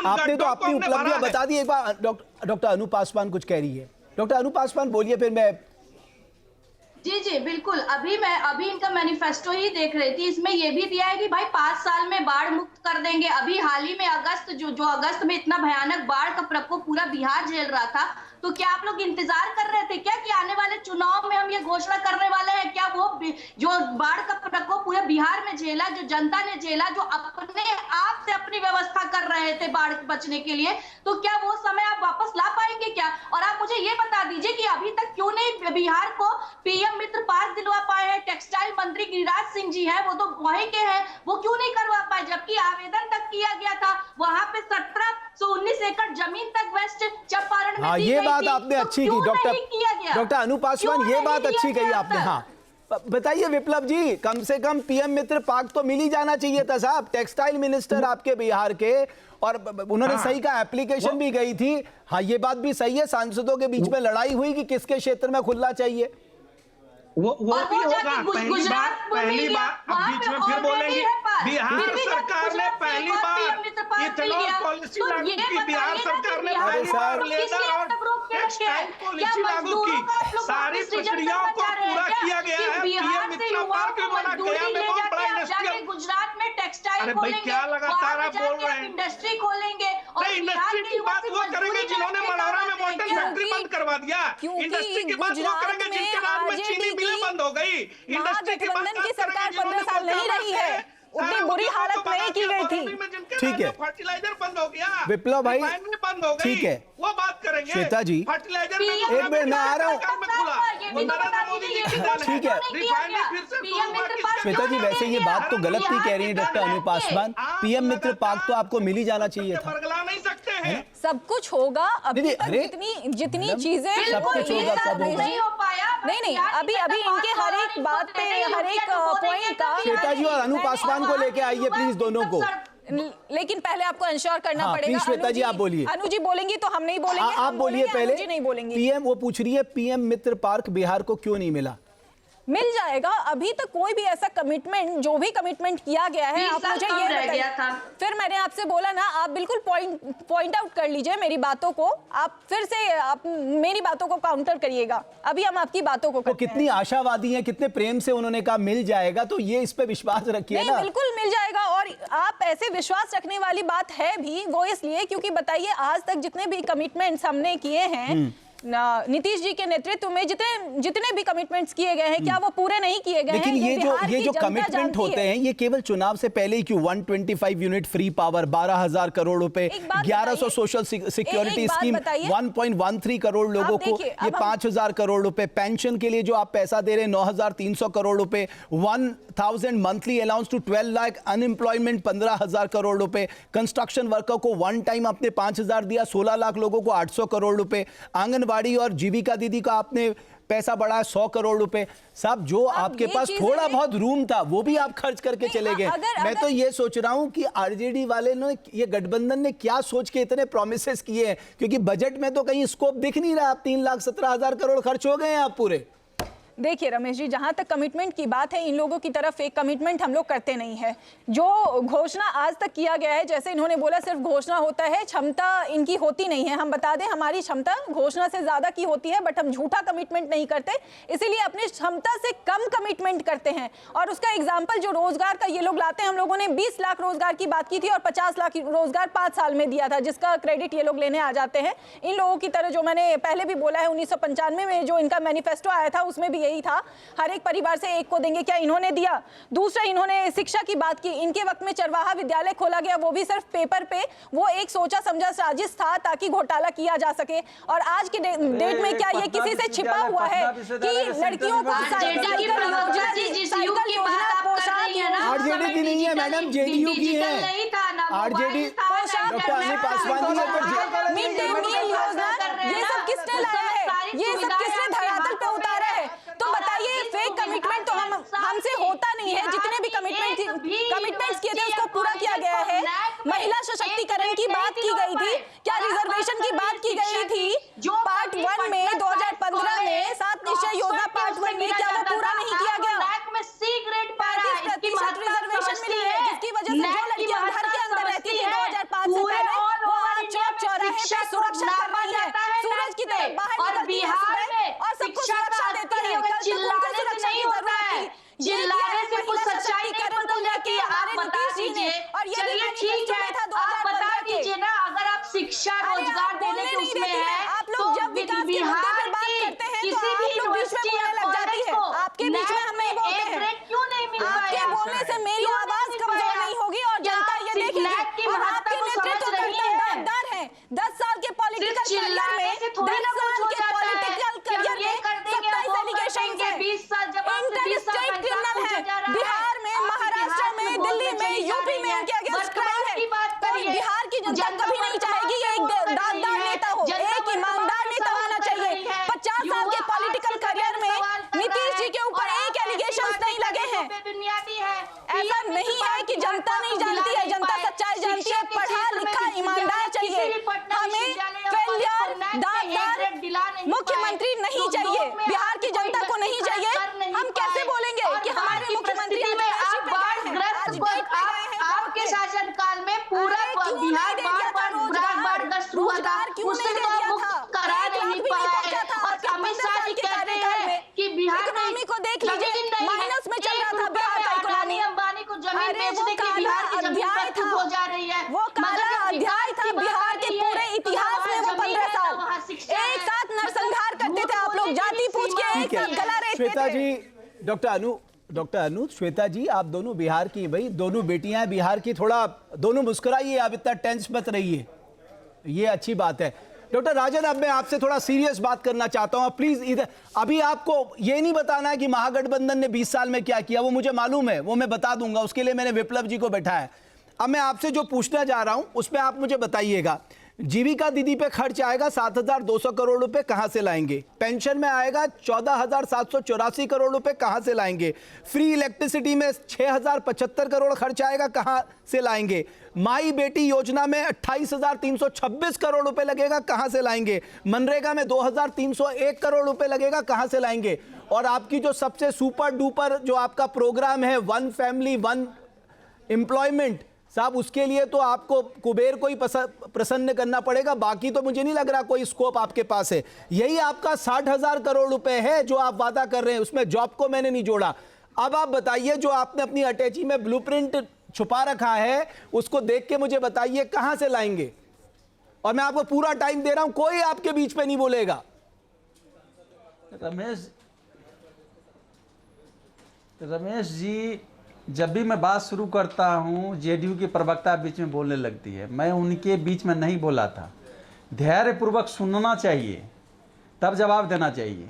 आपने तो अपनी उपलब्धियां बता दी। एक बार डॉक्टर अनु पासवान कुछ कह रही है। डॉक्टर अनु पासवान बोलिए, फिर मैं। जी जी बिल्कुल। अभी इनका मैनिफेस्टो ही देख रही थी। इसमें ये भी दिया है कि भाई 5 साल में बाढ़ मुक्त कर देंगे। अभी हाल ही में अगस्त जो अगस्त में इतना भयानक बाढ़ का प्रकोप पूरा बिहार झेल रहा था, तो क्या आप लोग इंतजार कर रहे थे क्या कि आने वाले चुनाव में हम ये घोषणा करने वाले हैं? क्या वो जो बाढ़ का प्रकोप पूरे बिहार में झेला, जो जनता ने झेला, जो अपने आप से अपनी व्यवस्था कर रहे थे बाढ़ बचने के लिए, तो क्या वो समय आप वापस ला पाएंगे क्या? और आप मुझे ये बता दीजिए कि अभी तक क्यों नहीं बिहार को पीएम मित्र पार्क दिलवा पाए हैं? टेक्सटाइल मंत्री गिरिराज सिंह जी हैं, वो तो वहीं के हैं, वो क्यों नहीं करवा पाए? जबकि आवेदन तक किया गया था, वहां पे 1719 एकड़ जमीन तक वेस्ट चंपारण में दी ये गई बात थी, आपने तो अच्छी क्यों की नहीं डॉक्टर अनु पासवान, ये बात अच्छी कही आपने। हाँ बताइए विप्लव जी, कम से कम पीएम मित्र पार्क तो मिल ही जाना चाहिए था साहब। टेक्सटाइल मिनिस्टर आपके बिहार के, और उन्होंने सही का एप्लीकेशन भी गई थी। हाँ ये बात भी सही है, सांसदों के बीच में लड़ाई हुई कि किसके क्षेत्र में खुलना चाहिए। वो भी होगा। पहली बार अब बीच में फिर बोलेंगे बिहार सरकार ने पहली बार इथेनॉल पॉलिसी लागू की। बिहार सरकार ने पहली बार लेदर और टेक्सटाइल पॉलिसी लागू की। सारी प्रक्रियाओं को पूरा किया गया है। पीएम मित्र पार्क भी बना गया में बहुत बड़ा इंडस्ट्रियल। गुजरात में टेक्सटाइल अरे भाई क्या लगातार आप बोल रहे हैं? इंडस्ट्री खोलेंगे और इंडस्ट्री की बात वो करेंगे जिन्होंने मनोरा में मॉडल फैक्ट्री बंद करवा दिया। इंडस्ट्री की बात वो करेंगे जिनके नाम में चीनी मिलें बंद हो गई। इंडस्ट्री की बात की सरकार 15 साल नहीं रही है, उतनी बुरी हालत नहीं की गई थी। ठीक है, फर्टिलाइजर बंद हो गया, विप्लव भाई बंद हो गई, ठीक है, वो बात करेंगे। श्वेता जी फर्टिलाइजर एक मिनट मैं आ रहा हूँ। ठीक है श्वेता जी, वैसे ये बात तो गलत नहीं कह रही है डॉक्टर अनु पासवान। पीएम मित्र पार्क तो आपको मिल ही जाना चाहिए था। बरगला नहीं सकते हैं, सब कुछ होगा। अभी जितनी चीजें सब कुछ होगा, सब होगा। नहीं अभी इनके हर एक बात पे, हर एक पॉइंट का। श्वेता जी और अनु पासवान को लेके आइए प्लीज दोनों को। लेकिन पहले आपको इंश्योर करना पड़ेगा। श्वेता जी आप बोलिए। अनु जी बोलेंगी तो हम नहीं बोलेंगे। आप बोलिए पहले। जी नहीं बोलेंगे। पीएम वो पूछ रही है पीएम मित्र पार्क बिहार को क्यों नहीं मिला? मिल जाएगा। अभी तक कोई भी ऐसा कमिटमेंट, जो भी कमिटमेंट किया गया है, आप मुझे ये बताइए। फिर मैंने आपसे बोला ना, आप बिल्कुल पॉइंट आउट कर लीजिए मेरी बातों को। आप फिर से आप मेरी बातों को काउंटर करिएगा। अभी हम आपकी बातों को तो कितनी आशावादी हैं, कितने प्रेम से उन्होंने कहा मिल जाएगा, तो ये इस पे विश्वास रखिए ना। बिल्कुल मिल जाएगा। और आप ऐसे विश्वास रखने वाली बात है भी वो इसलिए क्योंकि बताइए आज तक जितने भी कमिटमेंट्स हमने किए हैं नीतीश जी के नेतृत्व में, जितने भी कमिटमेंट्स किए गए हैं, क्या वो पूरे नहीं किए गए? लेकिन ये जो कमिटमेंट होते हैं ये केवल चुनाव से पहले ही क्यों? 125 यूनिट फ्री पावर, 12,000 करोड़ रुपए, 1100 सोशल सिक्योरिटी स्कीम, 1.13 करोड़ लोगों को, ये 5,000 करोड़ रुपए पेंशन के लिए जो आप पैसा दे रहे हैं, 9,300 करोड़ रुपए, 1,000 monthly allowance to 12 lakh, unemployment 15,000 crore रुपए, कंस्ट्रक्शन वर्कर को वन टाइम आपने 5,000 दिया, 16 लाख लोगों को 800 करोड़ रुपए, आंगनबाड़ी और जीविका दीदी का आपने पैसा बढ़ाया 100 करोड़ रुपए। साहब जो आपके पास थोड़ा बहुत रूम था वो भी आप खर्च करके चले गए। मैं तो ये सोच रहा हूं कि आरजेडी वाले ने, ये गठबंधन ने क्या सोच के इतने प्रोमिसेस किए हैं, क्योंकि बजट में तो कहीं स्कोप दिख नहीं रहा। 3,17,000 करोड़ खर्च हो गए हैं आप पूरे। देखिए रमेश जी, जहां तक कमिटमेंट की बात है, इन लोगों की तरफ एक कमिटमेंट हम लोग करते नहीं है। जो घोषणा आज तक किया गया है, जैसे इन्होंने बोला सिर्फ घोषणा होता है, क्षमता इनकी होती नहीं है। हम बता दें हमारी क्षमता घोषणा से ज्यादा की होती है, बट हम झूठा कमिटमेंट नहीं करते, इसीलिए अपनी क्षमता से कम कमिटमेंट करते हैं। और उसका एग्जाम्पल जो रोजगार का ये लोग लाते हैं, हम लोगों ने 20 लाख रोजगार की बात की थी और 50 लाख रोजगार 5 साल में दिया था, जिसका क्रेडिट ये लोग लेने आ जाते हैं। इन लोगों की तरह, जो मैंने पहले भी बोला है, 1995 में जो इनका मैनिफेस्टो आया था उसमें भी यही था, हर एक परिवार से एक को देंगे। क्या इन्होंने दिया? दूसरा, इन्होंने शिक्षा की बात की। इनके वक्त में चरवाहा विद्यालय खोला गया, वो भी सिर्फ पेपर पे। वो एक सोचा समझा साजिश था ताकि घोटाला किया जा सके। और आज के डेट में क्या ये किसी से छिपा हुआ है कि लड़कियों को साइकिल योजना, पोशाक योजना? आरजेडी की नहीं है मैडम, जेडीयू की है। आरजेडी डॉक्टर अनु पासवान जी है। मिड डे मील योजना, ये सब किसने लाया है? ये सब किसने धरातल पे उतारा है? तो बताइए, फेक कमिटमेंट तो हमसे होता नहीं है। जितने भी कमिटमेंट्स किए थे उसको पूरा किया गया है। महिला सशक्तिकरण की बात की गई थी, क्या रिजर्वेशन की बात की गई थी? पार्ट 1 में 2015 में 7 निश्चय योजना पार्ट 1 में, क्या वो पूरा नहीं किया गया? 35% रिजर्वेशन मिली है, जिसकी वजह से जो लड़कियां घर के अंदर रहती थी 2005 से पहले, वो शिक्षा सुरक्षा करना जाता है सूरज की तरफ बाहर, और बिहार में शिक्षा का स्तर चिल्लाने से नहीं होता है, चिल्लाने से कुछ सच्चाई नहीं पता जाती। आप बता दीजिए, चलिए ठीक है, आप बता दीजिए ना, अगर आप शिक्षा रोजगार देने के उसमें है तो बिहार के किसी भी यूनिवर्सिटी या कॉलेज को आपके बीच में हम नहीं बोलते हैं, क्यों नहीं मिल पाया? आपके बोलने से मेरी आवाज कमजोर नहीं होगी और जनता ये देखेगी। और आपके नेतृत्व करता डर है 10 साल के पॉलिटिकल करियर में, 10 साल के पॉलिटिकल करियर में 27 एलिगेशन है, 20 साल जब इंटरस्टेट क्रिमिनल है बिहार में, महाराष्ट्र में, दिल्ली में, यूपी में उनके अगेंस्ट क्राइम है। तो बिहार की जनता कभी नहीं चाहेगी ये एक दाददार नेता हो, एक ईमानदार नेता होना चाहिए। 50 साल के पॉलिटिकल करियर में नीतीश जी के ऊपर एक एलिगेशन नहीं लगे हैं। ऐसा नहीं है कि जनता नहीं जानती है, जनता सच्चाई जानती है। पढ़ा लिखा ईमानदार चाहिए हमें, फेलियर दाददार मुख्यमंत्री नहीं चाहिए, बिहार की जनता को नहीं चाहिए। हम कैसे बोलेंगे कि हमारे मुख्यमंत्री आपके शासन काल में पूरा बिहार बाढ़ग्रस्त हुआ था, उससे तो आप मुक्त करा नहीं पाए। और अमित शाह जी कहते हैं कि बिहार इकोनॉमी को देख लीजिए, माइनस में चल रहा था बिहार का इकोनॉमी। अंबानी को जमीन बेचने के बिहार की जमीन प्रस्तुत हो जा रही है, वो काला अध्याय था बिहार के पूरे इतिहास में। वो 15 साल एक साथ नरसंहार करते थे आप लोग, जाति पूछ के एक साथ गला रेतते थे। श्वेता जी, डॉक्टर अनु, श्वेता जी, आप दोनों बिहार की, भाई दोनों बेटियां हैं बिहार की, थोड़ा दोनों मुस्कुराइए, आप इतना टेंस मत रहिए, ये अच्छी बात है। डॉक्टर राजन, अब मैं आपसे थोड़ा सीरियस बात करना चाहता हूं, प्लीज इधर। अभी आपको ये नहीं बताना है कि महागठबंधन ने 20 साल में क्या किया, वो मुझे मालूम है, वो मैं बता दूंगा, उसके लिए मैंने विप्लव जी को बैठा है। अब मैं आपसे जो पूछना जा रहा हूं उसमें आप मुझे बताइएगा, जीविका दीदी पे खर्च आएगा 7,200 करोड़ रुपए, कहां से लाएंगे? पेंशन में आएगा 14,784 करोड़ रुपए, कहां से लाएंगे? फ्री इलेक्ट्रिसिटी में 6,075 करोड़ खर्च आएगा, कहां से लाएंगे? माई बेटी योजना में 28,326 करोड़ रुपए लगेगा, कहां से लाएंगे? मनरेगा में 2,301 करोड़ रुपए लगेगा, कहां से लाएंगे? और आपकी जो सबसे सुपर डुपर जो आपका प्रोग्राम है, वन फैमिली वन एम्प्लॉयमेंट, साहब उसके लिए तो आपको कुबेर को ही प्रसन्न करना पड़ेगा, बाकी तो मुझे नहीं लग रहा कोई स्कोप आपके पास है। यही आपका 60,000 करोड़ रुपए है जो आप वादा कर रहे हैं, उसमें जॉब को मैंने नहीं जोड़ा। अब आप बताइए, जो आपने अपनी अटैची में ब्लूप्रिंट छुपा रखा है, उसको देख के मुझे बताइए कहां से लाएंगे। और मैं आपको पूरा टाइम दे रहा हूं, कोई आपके बीच में नहीं बोलेगा। रमेश जी, जब भी मैं बात शुरू करता हूं, जेडीयू की प्रवक्ता बीच में बोलने लगती है, मैं उनके बीच में नहीं बोला था। धैर्यपूर्वक सुनना चाहिए, तब जवाब देना चाहिए।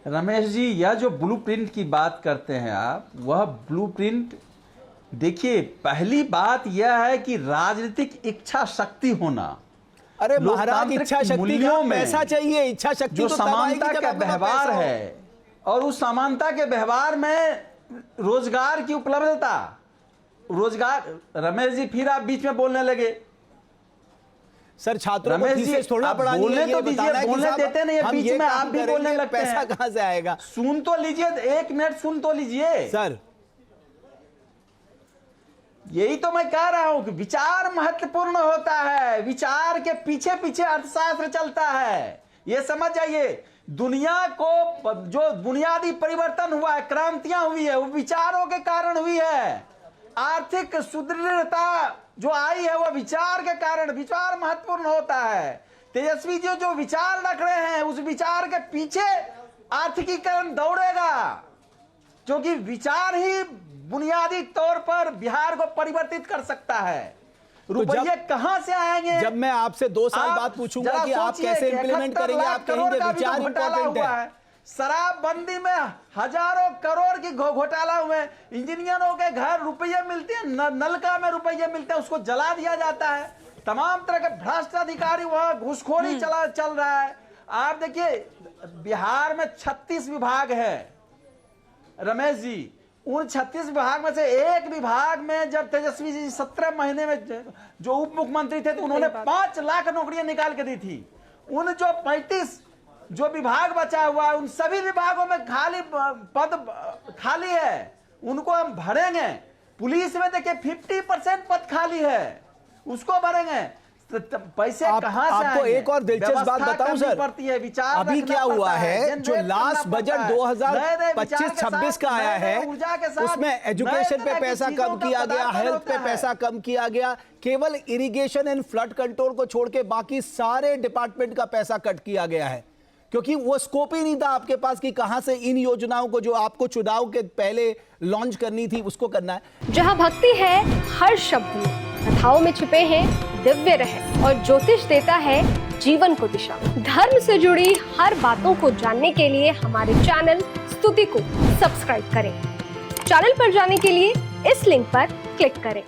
रमेश जी, यह जो ब्लूप्रिंट की बात करते हैं आप, वह ब्लूप्रिंट, देखिए पहली बात यह है कि राजनीतिक इच्छा शक्ति होना। अरे महाराज, इच्छा शक्ति का पैसा चाहिए, इच्छा शक्ति जो समानता का व्यवहार है, और उस समानता के व्यवहार में रोजगार की उपलब्धता, रोजगार। रमेश जी, फिर आप बीच में बोलने लगे। सर, छात्रों को थीसिस थोड़ा पढ़ानी है, बोलने तो दीजिए, बोलने देते नहीं है, बीच में आप भी बोलने लगते हैं। पैसा कहां से आएगा? सुन तो लीजिए, 1 मिनट सुन तो लीजिए सर। यही तो मैं कह रहा हूं कि विचार महत्वपूर्ण होता है, विचार के पीछे पीछे अर्थशास्त्र चलता है, ये समझ जाइए। दुनिया को जो बुनियादी परिवर्तन हुआ है, क्रांतियां हुई है, वो विचारों के कारण हुई है। आर्थिक सुदृढ़ता जो आई है, वो विचार के कारण, विचार महत्वपूर्ण होता है। तेजस्वी जी जो विचार रख रहे हैं, उस विचार के पीछे आर्थिकीकरण दौड़ेगा, क्योंकि विचार ही बुनियादी तौर पर बिहार को परिवर्तित कर सकता है। रुपये कहां से आएंगे? जब मैं आपसे 2 साल बाद पूछूंगा कि आप कैसे इंप्लीमेंट करेंगे, आप कहेंगे विचार इंपॉर्टेंट है। शराबबंदी में हजारों करोड़ की घोटाला हुए, इंजीनियरों के घर रुपये मिलते हैं, नलका में रुपये मिलते हैं, उसको जला दिया जाता है। तमाम तरह के भ्रष्ट अधिकारी, वहां घूसखोरी चल रहा है। आप देखिए, बिहार में 36 विभाग है रमेश जी। उन 36 विभाग में से एक विभाग में जब तेजस्वी जी 17 महीने में जो उप मुख्यमंत्री थे, तो उन्होंने 5 लाख नौकरियां निकाल के दी थी। उन जो 35 जो विभाग बचा हुआ है, उन सभी विभागों में पद खाली है, उनको हम भरेंगे। पुलिस में देखिए 50% पद खाली है, उसको भरेंगे। पैसे कहां से आपको आएंगे? एक और दिलचस्प बात बताऊं सर, पड़ती है, विचार अभी रखना क्या हुआ पड़ता है, जो जनरेट लास्ट करना बजट पड़ता है। 2025-26 का आया है, ऊर्जा के साथ उसमें एजुकेशन नए पे तरह की पैसा चीजों कम का किया गया, पदार्पण हेल्थ होता पे है। पैसा कम किया गया, केवल इरिगेशन एंड फ्लड कंट्रोल को छोड़ के बाकी सारे डिपार्टमेंट का पैसा कट किया गया है, क्योंकि वो स्कोप ही नहीं था आपके पास कि कहां से इन योजनाओं को जो आपको चुनाव के पहले लॉन्च करनी थी उसको करना है। जहां भक्ति है हर शब्द में, कथाओं में छिपे हैं दिव्य रहस्य और ज्योतिष देता है जीवन को दिशा। धर्म से जुड़ी हर बातों को जानने के लिए हमारे चैनल स्तुति को सब्सक्राइब करें। चैनल पर जाने के लिए इस लिंक पर क्लिक करें।